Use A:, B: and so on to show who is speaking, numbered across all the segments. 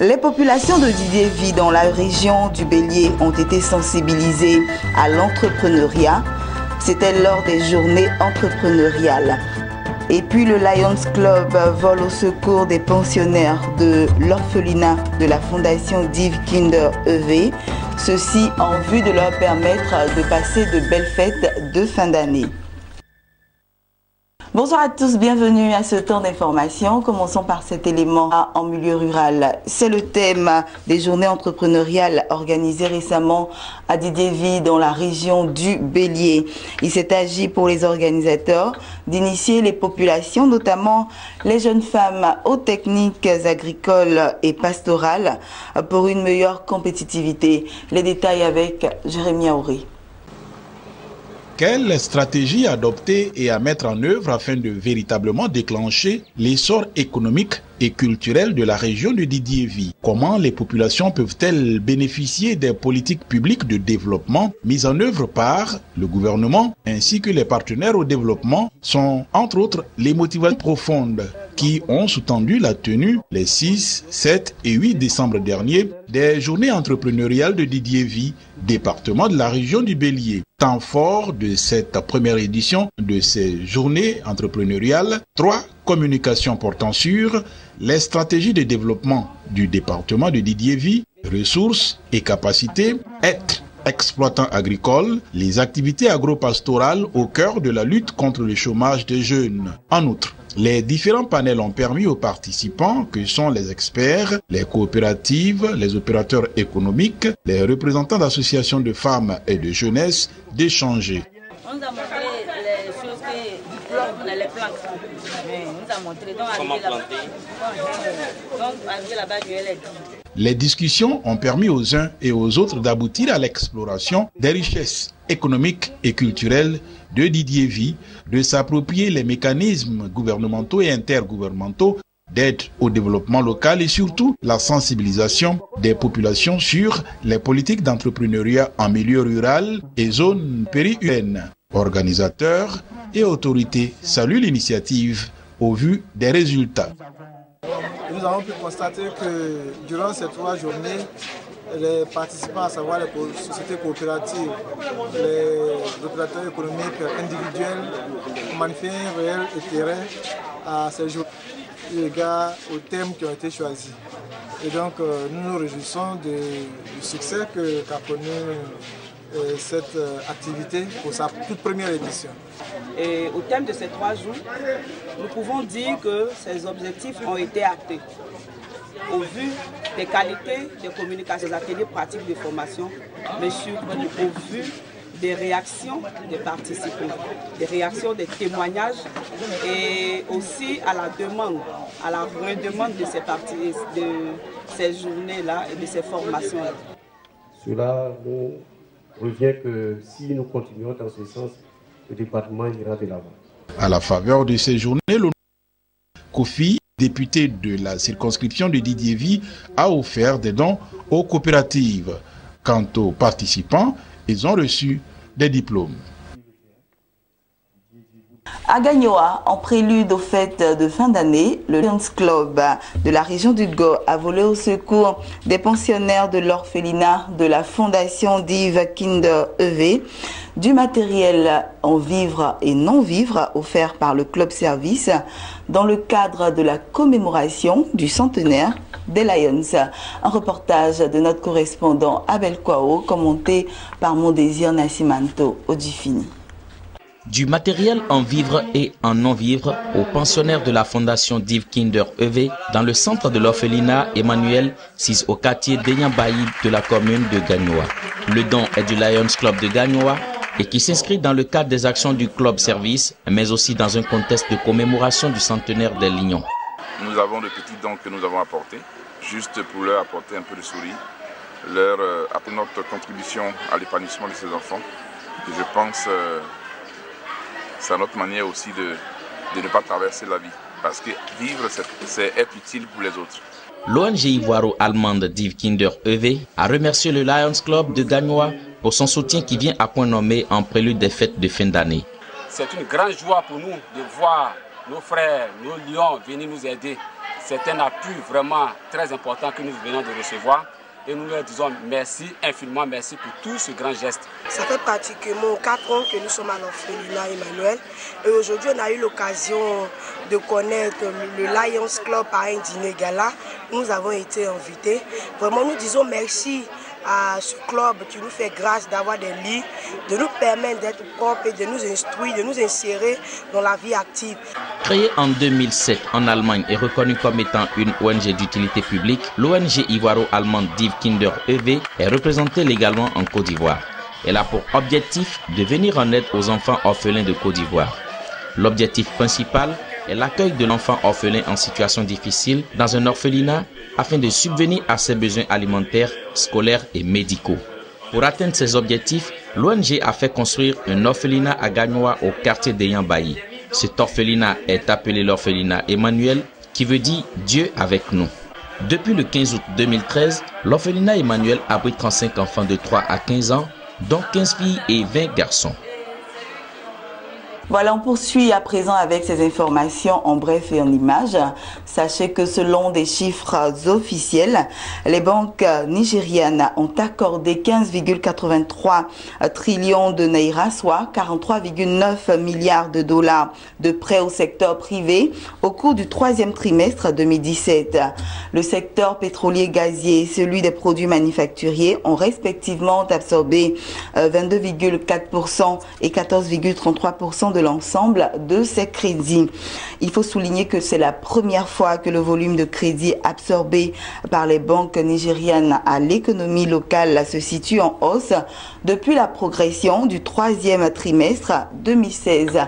A: Les populations de Didiéville dans la région du Bélier ont été sensibilisées à l'entrepreneuriat. C'était lors des journées entrepreneuriales. Et puis le Lions Club vole au secours des pensionnaires de l'orphelinat de la Fondation Div Kinder EV. Ceci en vue de leur permettre de passer de belles fêtes de fin d'année. Bonjour à tous, bienvenue à ce temps d'information. Commençons par cet élément en milieu rural. C'est le thème des journées entrepreneuriales organisées récemment à Didiéville dans la région du Bélier. Il s'est agi pour les organisateurs d'initier les populations, notamment les jeunes femmes, aux techniques agricoles et pastorales pour une meilleure compétitivité. Les détails avec Jérémy Aouré.
B: Quelle stratégie adopter et à mettre en œuvre afin de véritablement déclencher l'essor économique et culturel de la région de Didiéville? Comment les populations peuvent-elles bénéficier des politiques publiques de développement mises en œuvre par le gouvernement ainsi que les partenaires au développement sont entre autres les motivations profondes qui ont sous-tendu la tenue les 6, 7 et 8 décembre dernier des journées entrepreneuriales de Didiéville, département de la région du Bélier. Temps fort de cette première édition de ces journées entrepreneuriales, 3 communications portant sur les stratégies de développement du département de Didiéville, ressources et capacités, être exploitants agricoles, les activités agro-pastorales au cœur de la lutte contre le chômage des jeunes. En outre, les différents panels ont permis aux participants, que sont les experts, les coopératives, les opérateurs économiques, les représentants d'associations de femmes et de jeunesse, d'échanger.
C: On nous a montré les choses que les plantes. On nous a montré comment planter. Donc, arrivé là-bas, je vais les dire.
B: Les discussions ont permis aux uns et aux autres d'aboutir à l'exploration des richesses économiques et culturelles de Didiéville, de s'approprier les mécanismes gouvernementaux et intergouvernementaux d'aide au développement local et surtout la sensibilisation des populations sur les politiques d'entrepreneuriat en milieu rural et zones périurbaines. Organisateurs et autorités saluent l'initiative au vu des résultats.
D: Nous avons pu constater que durant ces 3 journées, les participants, à savoir les sociétés coopératives, les opérateurs économiques individuels, ont manifesté un réel intérêt à ces journées, eu égard aux thèmes qui ont été choisis. Et donc, nous nous réjouissons du succès qu'a connu cette activité pour sa toute première édition.
E: Et au thème de ces 3 jours, nous pouvons dire que ces objectifs ont été actés. Au vu des qualités des communications, des ateliers pratiques de formation, mais surtout au vu des réactions des participants, des réactions, des témoignages et aussi à la demande, à la redemande de ces journées-là et de ces formations-là.
F: Cela nous revient que si nous continuons dans ce sens, le département ira de l'avant.
B: À la faveur de ces journées, le Kofi, député de la circonscription de Didiéville, a offert des dons aux coopératives. Quant aux participants, ils ont reçu des diplômes.
A: À Gagnoa, en prélude aux fêtes de fin d'année, le Lions Club de la région du Go a volé au secours des pensionnaires de l'orphelinat de la Fondation Div Kinder EV du matériel en vivre et non vivre offert par le Club Service dans le cadre de la commémoration du centenaire des Lions. Un reportage de notre correspondant Abel Kwao, commenté par Mon Désir Nascimento Odifini.
G: Du matériel en vivre et en non-vivre aux pensionnaires de la Fondation Div Kinder EV dans le centre de l'orphelinat Emmanuel, 6 au quartier d'Enyambaï de la commune de Gagnoa. Le don est du Lions Club de Gagnoa et qui s'inscrit dans le cadre des actions du Club Service, mais aussi dans un contexte de commémoration du centenaire des Lions.
H: Nous avons de petits dons que nous avons apportés, juste pour leur apporter un peu de sourire, leur apporter notre contribution à l'épanouissement de ces enfants. Et je pense c'est notre manière aussi de ne pas traverser la vie. Parce que vivre, c'est être utile pour les autres.
G: L'ONG ivoiro-allemande Div Kinder EV a remercié le Lions Club de Gagnoa pour son soutien qui vient à point nommé en prélude des fêtes de fin d'année.
I: C'est une grande joie pour nous de voir nos frères, nos lions venir nous aider. C'est un appui vraiment très important que nous venons de recevoir. Et nous leur disons merci, infiniment merci pour tout ce grand geste.
J: Ça fait pratiquement 4 ans que nous sommes à l'orphelinat Emmanuel. Et aujourd'hui, on a eu l'occasion de connaître le Lions Club à un dîner gala. Nous avons été invités. Vraiment, nous disons merci à ce club qui nous fait grâce d'avoir des lits, de nous permettre d'être propres et de nous instruire, de nous insérer dans la vie active.
G: Créée en 2007 en Allemagne et reconnue comme étant une ONG d'utilité publique, l'ONG ivoiro-allemande Div Kinder EV est représentée légalement en Côte d'Ivoire. Elle a pour objectif de venir en aide aux enfants orphelins de Côte d'Ivoire. L'objectif principal est l'accueil de l'enfant orphelin en situation difficile dans un orphelinat afin de subvenir à ses besoins alimentaires, scolaires et médicaux. Pour atteindre ces objectifs, l'ONG a fait construire un orphelinat à Gagnoa au quartier d'Eyambayi. Cet orphelinat est appelé l'orphelinat Emmanuel, qui veut dire Dieu avec nous. Depuis le 15 août 2013, l'orphelinat Emmanuel abrite 35 enfants de 3 à 15 ans, dont 15 filles et 20 garçons.
A: Voilà, on poursuit à présent avec ces informations en bref et en images. Sachez que selon des chiffres officiels, les banques nigérianes ont accordé 15,83 trillions de naira, soit 43,9 milliards de dollars de prêts au secteur privé au cours du 3e trimestre 2017. Le secteur pétrolier gazier et celui des produits manufacturiers ont respectivement absorbé 22,4% et 14,33% de l'ensemble de ces crédits. Il faut souligner que c'est la première fois que le volume de crédits absorbé par les banques nigérianes à l'économie locale se situe en hausse depuis la progression du 3e trimestre 2016.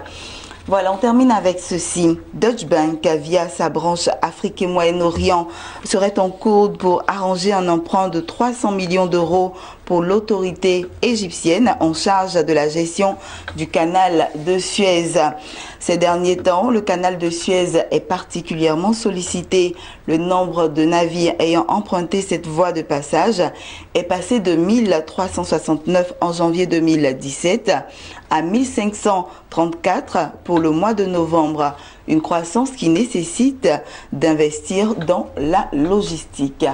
A: Voilà, on termine avec ceci. Deutsche Bank, via sa branche Afrique et Moyen-Orient, serait en cours pour arranger un emprunt de 300 millions d'euros pour l'autorité égyptienne en charge de la gestion du canal de Suez. Ces derniers temps, le canal de Suez est particulièrement sollicité. Le nombre de navires ayant emprunté cette voie de passage est passé de 1369 en janvier 2017 à 1534 pour le mois de novembre. Une croissance qui nécessite d'investir dans la logistique.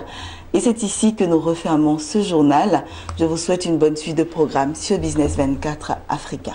A: Et c'est ici que nous refermons ce journal. Je vous souhaite une bonne suite de programme sur Business 24 Africa.